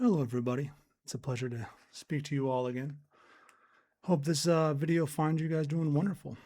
Hello, everybody. It's a pleasure to speak to you all again. Hope this video finds you guys doing wonderful.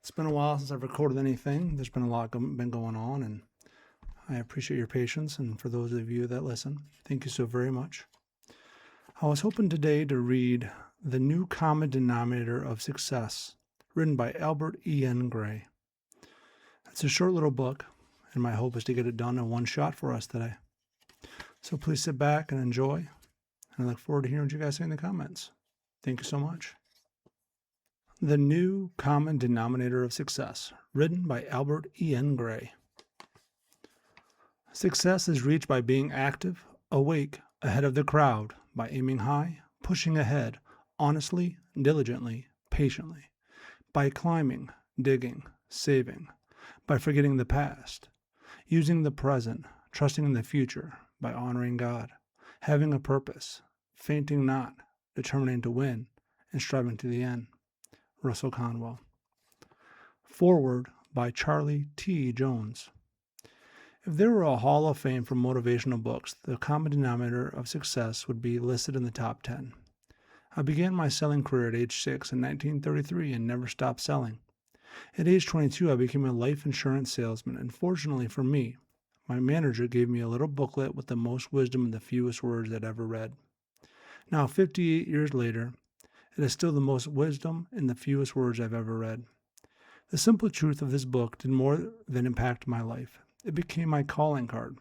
It's been a while since I've recorded anything. There's been a lot been going on, and I appreciate your patience. And for those of you that listen, thank you so very much. I was hoping today to read The New Common Denominator of Success, written by Albert E.N. Gray. It's a short little book, and my hope is to get it done in one shot for us today. So please sit back and enjoy. And I look forward to hearing what you guys say in the comments. Thank you so much. The New Common Denominator of Success, written by Albert E.N. Gray. Success is reached by being active, awake, ahead of the crowd, by aiming high, pushing ahead, honestly, diligently, patiently, by climbing, digging, saving, by forgetting the past, using the present, trusting in the future, by honoring God, having a purpose, fainting not, determining to win, and striving to the end. Russell Conwell. Foreword by Charlie T. Jones. If there were a hall of fame for motivational books, The Common Denominator of Success would be listed in the top 10. I began my selling career at age 6 in 1933 and never stopped selling. At age 22, I became a life insurance salesman, and fortunately for me, my manager gave me a little booklet with the most wisdom and the fewest words I'd ever read. Now, 58 years later, it is still the most wisdom and the fewest words I've ever read. The simple truth of this book did more than impact my life. It became my calling card.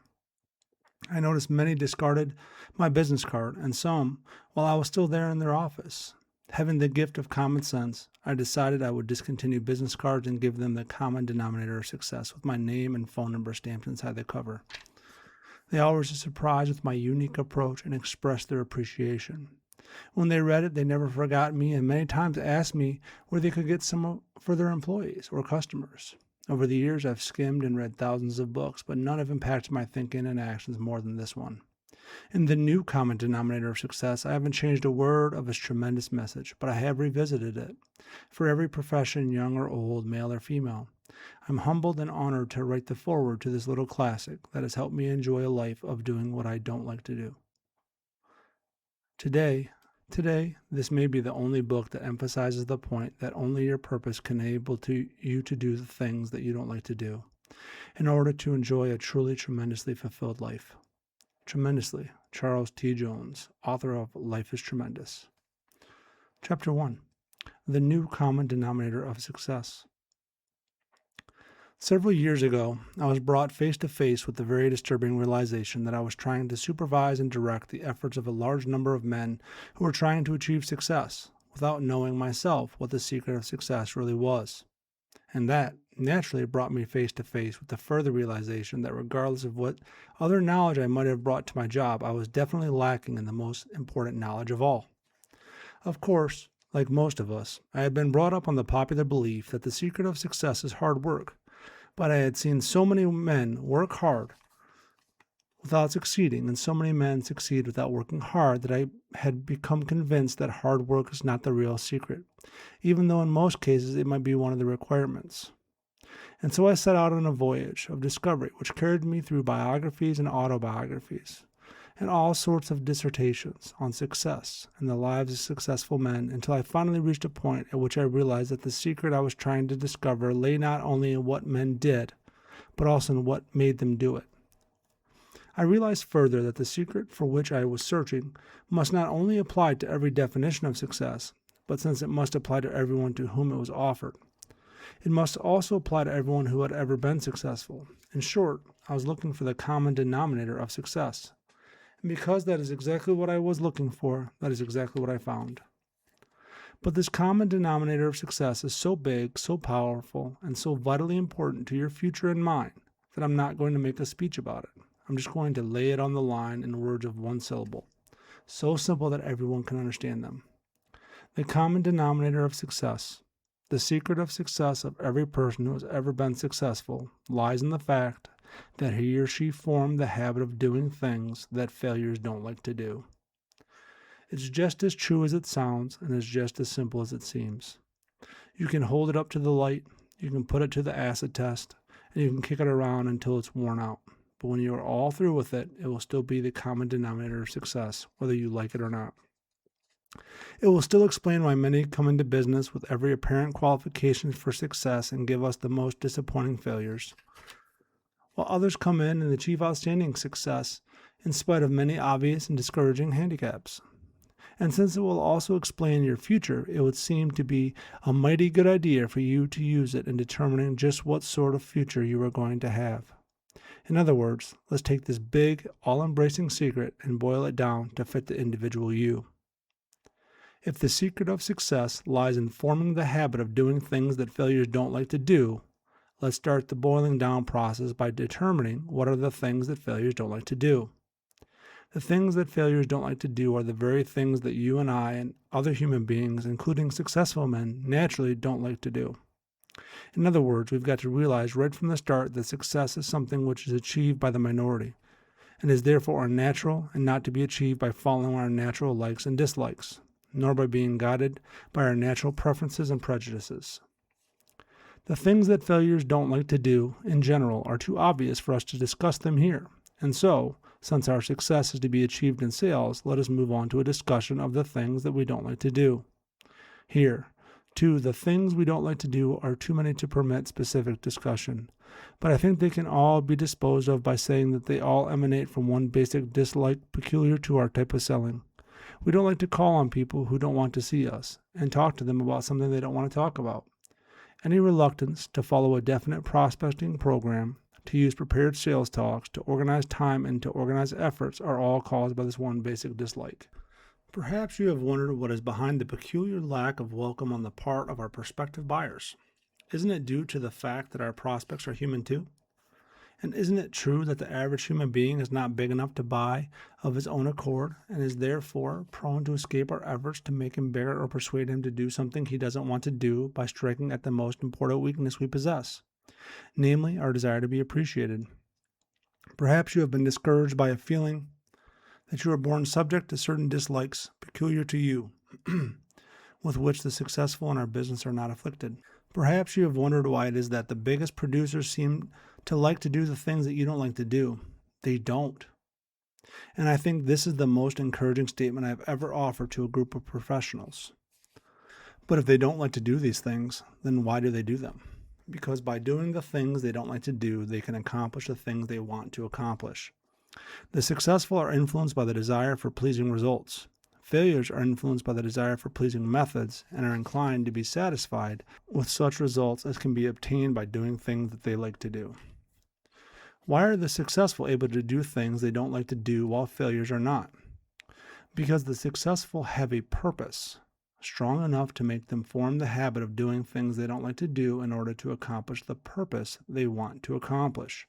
I noticed many discarded my business card, and some, while I was still there in their office. Having the gift of common sense, I decided I would discontinue business cards and give them the common denominator of success with my name and phone number stamped inside the cover. They always were surprised with my unique approach and expressed their appreciation. When they read it, they never forgot me and many times asked me where they could get some for their employees or customers. Over the years, I've skimmed and read thousands of books, but none have impacted my thinking and actions more than this one. In The New Common Denominator of Success, I haven't changed a word of its tremendous message, but I have revisited it. For every profession, young or old, male or female, I'm humbled and honored to write the foreword to this little classic that has helped me enjoy a life of doing what I don't like to do. Today, this may be the only book that emphasizes the point that only your purpose can enable you to do the things that you don't like to do in order to enjoy a truly tremendously fulfilled life. Tremendously, Charles T. Jones, author of Life is Tremendous. Chapter 1. The New Common Denominator of Success. Several years ago, I was brought face to face with the very disturbing realization that I was trying to supervise and direct the efforts of a large number of men who were trying to achieve success without knowing myself what the secret of success really was. And that naturally brought me face to face with the further realization that regardless of what other knowledge I might have brought to my job, I was definitely lacking in the most important knowledge of all. Of course, like most of us, I had been brought up on the popular belief that the secret of success is hard work, but I had seen so many men work hard without succeeding, and so many men succeed without working hard, that I had become convinced that hard work is not the real secret, even though in most cases it might be one of the requirements. And so I set out on a voyage of discovery which carried me through biographies and autobiographies, and all sorts of dissertations on success and the lives of successful men, until I finally reached a point at which I realized that the secret I was trying to discover lay not only in what men did, but also in what made them do it. I realized further that the secret for which I was searching must not only apply to every definition of success, but since it must apply to everyone to whom it was offered, it must also apply to everyone who had ever been successful. In short, I was looking for the common denominator of success. And because that is exactly what I was looking for, that is exactly what I found. But this common denominator of success is so big, so powerful, and so vitally important to your future and mine that I'm not going to make a speech about it. I'm just going to lay it on the line in words of one syllable, so simple that everyone can understand them. The common denominator of success, the secret of success of every person who has ever been successful, lies in the fact that he or she formed the habit of doing things that failures don't like to do. It's just as true as it sounds, and it's just as simple as it seems. You can hold it up to the light, you can put it to the acid test, and you can kick it around until it's worn out. but when you are all through with it, it will still be the common denominator of success, whether you like it or not. It will still explain why many come into business with every apparent qualification for success and give us the most disappointing failures, while others come in and achieve outstanding success in spite of many obvious and discouraging handicaps. And since it will also explain your future, it would seem to be a mighty good idea for you to use it in determining just what sort of future you are going to have. In other words, let's take this big, all-embracing secret and boil it down to fit the individual you. If the secret of success lies in forming the habit of doing things that failures don't like to do, let's start the boiling down process by determining what are the things that failures don't like to do. The things that failures don't like to do are the very things that you and I and other human beings, including successful men, naturally don't like to do. In other words, we've got to realize right from the start that success is something which is achieved by the minority, and is therefore unnatural and not to be achieved by following our natural likes and dislikes, nor by being guided by our natural preferences and prejudices. The things that failures don't like to do, in general, are too obvious for us to discuss them here, and so, since our success is to be achieved in sales, let us move on to a discussion of the things that we don't like to do. Here, too, the things we don't like to do are too many to permit specific discussion, but I think they can all be disposed of by saying that they all emanate from one basic dislike peculiar to our type of selling. We don't like to call on people who don't want to see us and talk to them about something they don't want to talk about. Any reluctance to follow a definite prospecting program, to use prepared sales talks, to organize time, and to organize efforts are all caused by this one basic dislike. Perhaps you have wondered what is behind the peculiar lack of welcome on the part of our prospective buyers. Isn't it due to the fact that our prospects are human too? And isn't it true that the average human being is not big enough to buy of his own accord and is therefore prone to escape our efforts to make him bigger or persuade him to do something he doesn't want to do by striking at the most important weakness we possess, namely our desire to be appreciated? Perhaps you have been discouraged by a feeling that you are born subject to certain dislikes peculiar to you, with which the successful in our business are not afflicted. Perhaps you have wondered why it is that the biggest producers seem to like to do the things that you don't like to do. They don't. And I think this is the most encouraging statement I have ever offered to a group of professionals. But if they don't like to do these things, then why do they do them? Because by doing the things they don't like to do, they can accomplish the things they want to accomplish. The successful are influenced by the desire for pleasing results. Failures are influenced by the desire for pleasing methods and are inclined to be satisfied with such results as can be obtained by doing things that they like to do. Why are the successful able to do things they don't like to do while failures are not? Because the successful have a purpose strong enough to make them form the habit of doing things they don't like to do in order to accomplish the purpose they want to accomplish.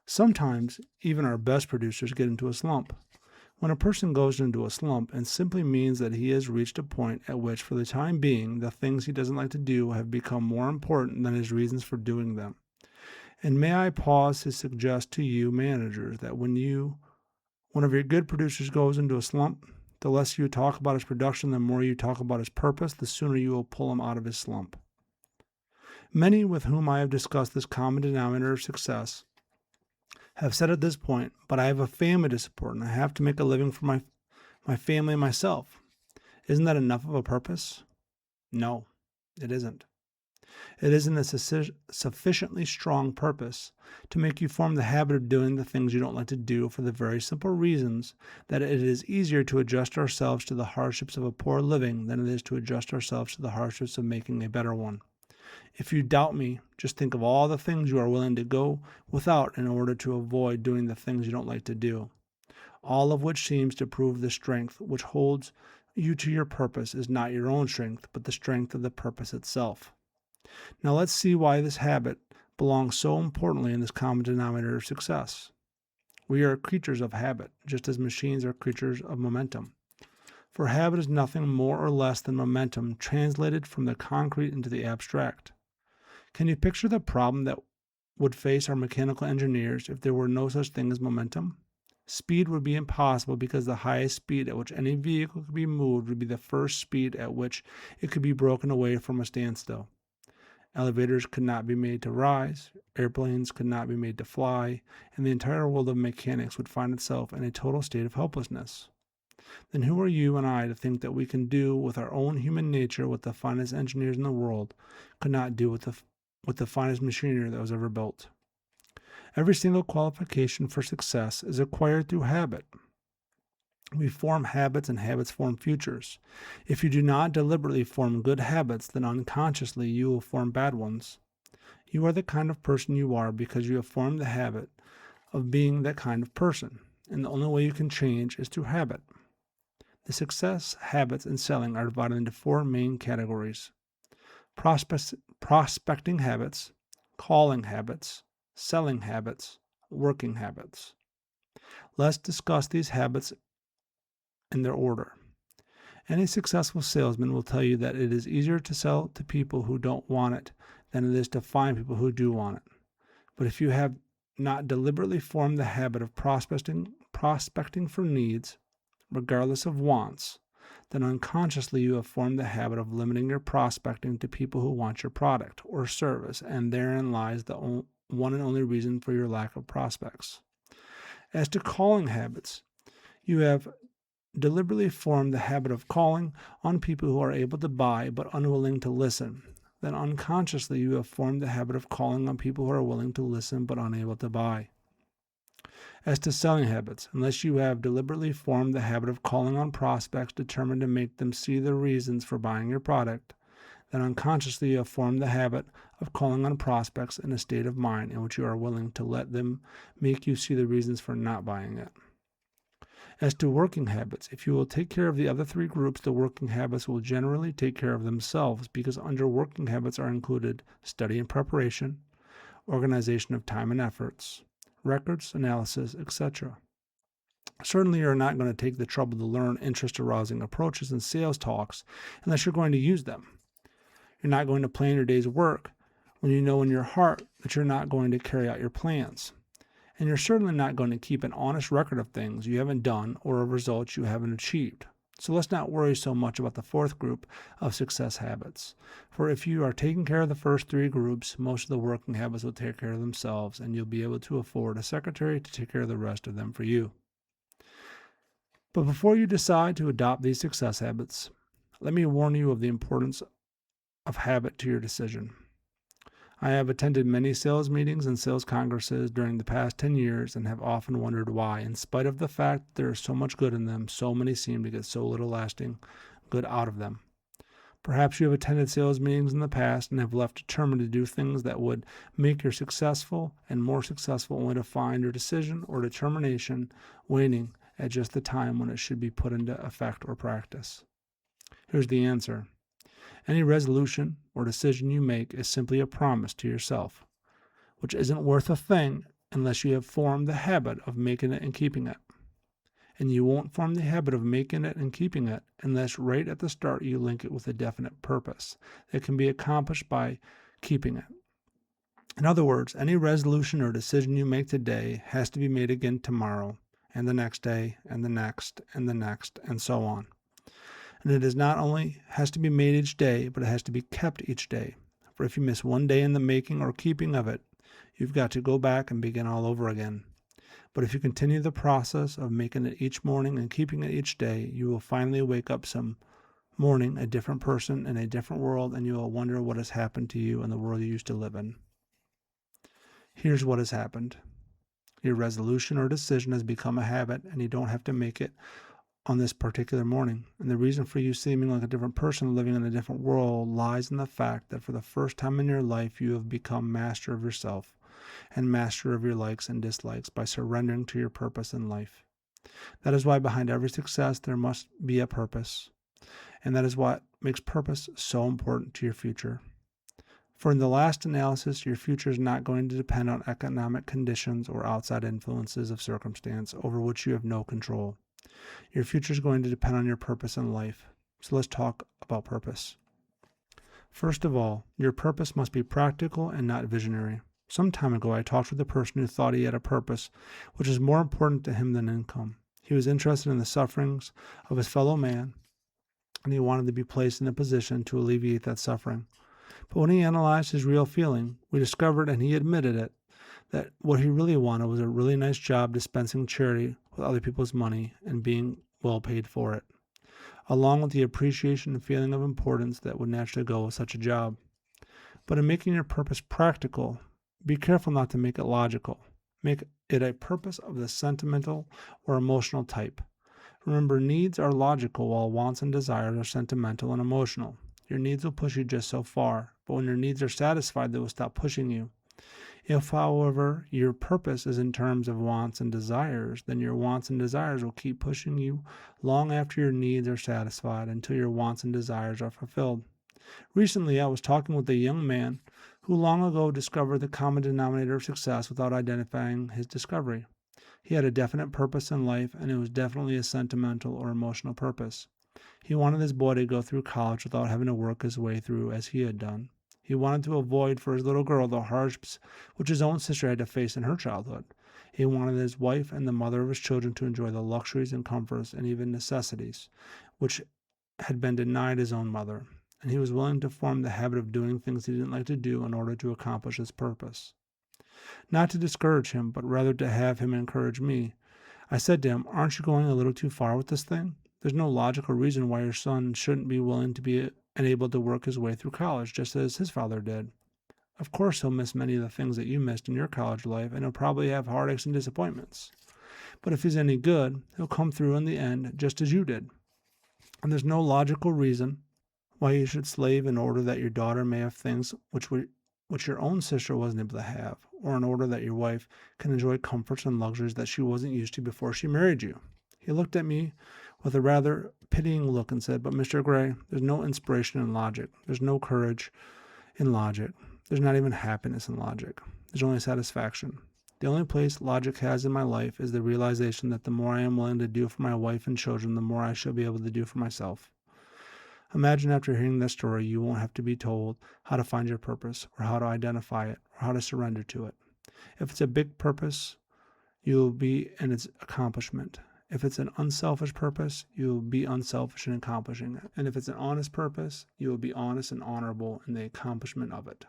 Sometimes, even our best producers get into a slump. When a person goes into a slump, it simply means that he has reached a point at which, for the time being, the things he doesn't like to do have become more important than his reasons for doing them. And may I pause to suggest to you managers that when one of your good producers goes into a slump, the less you talk about his production, the more you talk about his purpose, the sooner you will pull him out of his slump. Many with whom I have discussed this common denominator of success have said at this point, but I have a family to support and I have to make a living for my family and myself. Isn't that enough of a purpose? No, it isn't. It isn't a sufficiently strong purpose to make you form the habit of doing the things you don't like to do for the very simple reasons that it is easier to adjust ourselves to the hardships of a poor living than it is to adjust ourselves to the hardships of making a better one. If you doubt me, just think of all the things you are willing to go without in order to avoid doing the things you don't like to do, all of which seems to prove the strength which holds you to your purpose is not your own strength, but the strength of the purpose itself. Now let's see why this habit belongs so importantly in this common denominator of success. We are creatures of habit, just as machines are creatures of momentum. For habit is nothing more or less than momentum translated from the concrete into the abstract. Can you picture the problem that would face our mechanical engineers if there were no such thing as momentum? Speed would be impossible because the highest speed at which any vehicle could be moved would be the first speed at which it could be broken away from a standstill. Elevators could not be made to rise, airplanes could not be made to fly, and the entire world of mechanics would find itself in a total state of helplessness. Then who are you and I to think that we can do with our own human nature what the finest engineers in the world could not do with the finest machinery that was ever built? Every single qualification for success is acquired through habit. We form habits and habits form futures. If you do not deliberately form good habits, then unconsciously you will form bad ones. You are the kind of person you are because you have formed the habit of being that kind of person, and the only way you can change is through habit. The success habits in selling are divided into four main categories: prospecting habits, calling habits, selling habits, working habits. Let's discuss these habits in their order. Any successful salesman will tell you that it is easier to sell to people who don't want it than it is to find people who do want it. But if you have not deliberately formed the habit of prospecting for needs, regardless of wants, then unconsciously you have formed the habit of limiting your prospecting to people who want your product or service, and therein lies the one and only reason for your lack of prospects. As to calling habits, you have deliberately formed the habit of calling on people who are able to buy but unwilling to listen. Then unconsciously you have formed the habit of calling on people who are willing to listen but unable to buy. As to selling habits, unless you have deliberately formed the habit of calling on prospects determined to make them see the reasons for buying your product, then unconsciously you have formed the habit of calling on prospects in a state of mind in which you are willing to let them make you see the reasons for not buying it. As to working habits, if you will take care of the other three groups, the working habits will generally take care of themselves, because under working habits are included study and preparation, organization of time and efforts, records, analysis, etc. Certainly, you're not going to take the trouble to learn interest-arousing approaches in sales talks unless you're going to use them. You're not going to plan your day's work when you know in your heart that you're not going to carry out your plans. And you're certainly not going to keep an honest record of things you haven't done or of results you haven't achieved. So let's not worry so much about the fourth group of success habits. For if you are taking care of the first three groups, most of the working habits will take care of themselves, and you'll be able to afford a secretary to take care of the rest of them for you. But before you decide to adopt these success habits, let me warn you of the importance of habit to your decision. I have attended many sales meetings and sales congresses during the past 10 years and have often wondered why, in spite of the fact that there is so much good in them, so many seem to get so little lasting good out of them. Perhaps you have attended sales meetings in the past and have left determined to do things that would make you successful and more successful, only to find your decision or determination waning at just the time when it should be put into effect or practice. Here's the answer. Any resolution or decision you make is simply a promise to yourself, which isn't worth a thing unless you have formed the habit of making it and keeping it. And you won't form the habit of making it and keeping it unless right at the start you link it with a definite purpose that can be accomplished by keeping it. In other words, any resolution or decision you make today has to be made again tomorrow, and the next day, and the next, and the next, and so on. And it is not only has to be made each day, but it has to be kept each day. For if you miss one day in the making or keeping of it, you've got to go back and begin all over again. But if you continue the process of making it each morning and keeping it each day, you will finally wake up some morning a different person in a different world, and you will wonder what has happened to you in the world you used to live in. Here's what has happened. Your resolution or decision has become a habit, and you don't have to make it on this particular morning. And the reason for you seeming like a different person living in a different world lies in the fact that for the first time in your life you have become master of yourself and master of your likes and dislikes by surrendering to your purpose in life. That is why behind every success there must be a purpose, and that is what makes purpose so important to your future. For in the last analysis, your future is not going to depend on economic conditions or outside influences of circumstance over which you have no control. Your future is going to depend on your purpose in life. So let's talk about purpose. First of all, your purpose must be practical and not visionary. Some time ago, I talked with a person who thought he had a purpose which is more important to him than income. He was interested in the sufferings of his fellow man, and he wanted to be placed in a position to alleviate that suffering. But when he analyzed his real feeling, we discovered, and he admitted it, that what he really wanted was a really nice job dispensing charity with other people's money and being well paid for it, along with the appreciation and feeling of importance that would naturally go with such a job. But in making your purpose practical, be careful not to make it logical. Make it a purpose of the sentimental or emotional type. Remember, needs are logical while wants and desires are sentimental and emotional. Your needs will push you just so far, but when your needs are satisfied, they will stop pushing you. If, however, your purpose is in terms of wants and desires, then your wants and desires will keep pushing you long after your needs are satisfied until your wants and desires are fulfilled. Recently, I was talking with a young man who long ago discovered the common denominator of success without identifying his discovery. He had a definite purpose in life, and it was definitely a sentimental or emotional purpose. He wanted his boy to go through college without having to work his way through as he had done. He wanted to avoid for his little girl the hardships which his own sister had to face in her childhood. He wanted his wife and the mother of his children to enjoy the luxuries and comforts and even necessities which had been denied his own mother, and he was willing to form the habit of doing things he didn't like to do in order to accomplish his purpose. Not to discourage him, but rather to have him encourage me, I said to him, "Aren't you going a little too far with this thing? There's no logical reason why your son shouldn't be willing to be and able to work his way through college just as his father did. Of course, he'll miss many of the things that you missed in your college life, and he'll probably have heartaches and disappointments. But if he's any good, he'll come through in the end just as you did. And there's no logical reason why you should slave in order that your daughter may have things which your own sister wasn't able to have, or in order that your wife can enjoy comforts and luxuries that she wasn't used to before she married you." He looked at me with a rather pitying look and said, "But Mr. Gray, there's no inspiration in logic. There's no courage in logic. There's not even happiness in logic. There's only satisfaction. The only place logic has in my life is the realization that the more I am willing to do for my wife and children, the more I shall be able to do for myself." Imagine after hearing this story, you won't have to be told how to find your purpose, or how to identify it, or how to surrender to it. If it's a big purpose, you will be in its accomplishment. If it's an unselfish purpose, you will be unselfish in accomplishing it. And if it's an honest purpose, you will be honest and honorable in the accomplishment of it.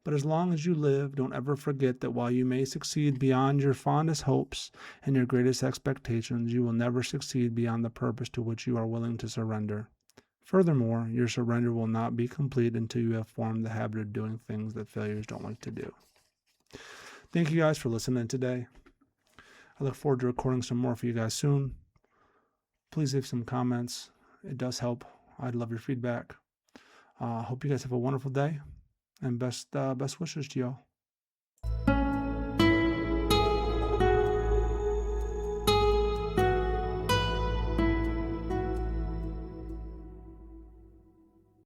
But as long as you live, don't ever forget that while you may succeed beyond your fondest hopes and your greatest expectations, you will never succeed beyond the purpose to which you are willing to surrender. Furthermore, your surrender will not be complete until you have formed the habit of doing things that failures don't like to do. Thank you guys for listening today. I look forward to recording some more for you guys soon. Please leave some comments. It does help. I'd love your feedback. Hope you guys have a wonderful day, and best wishes to y'all.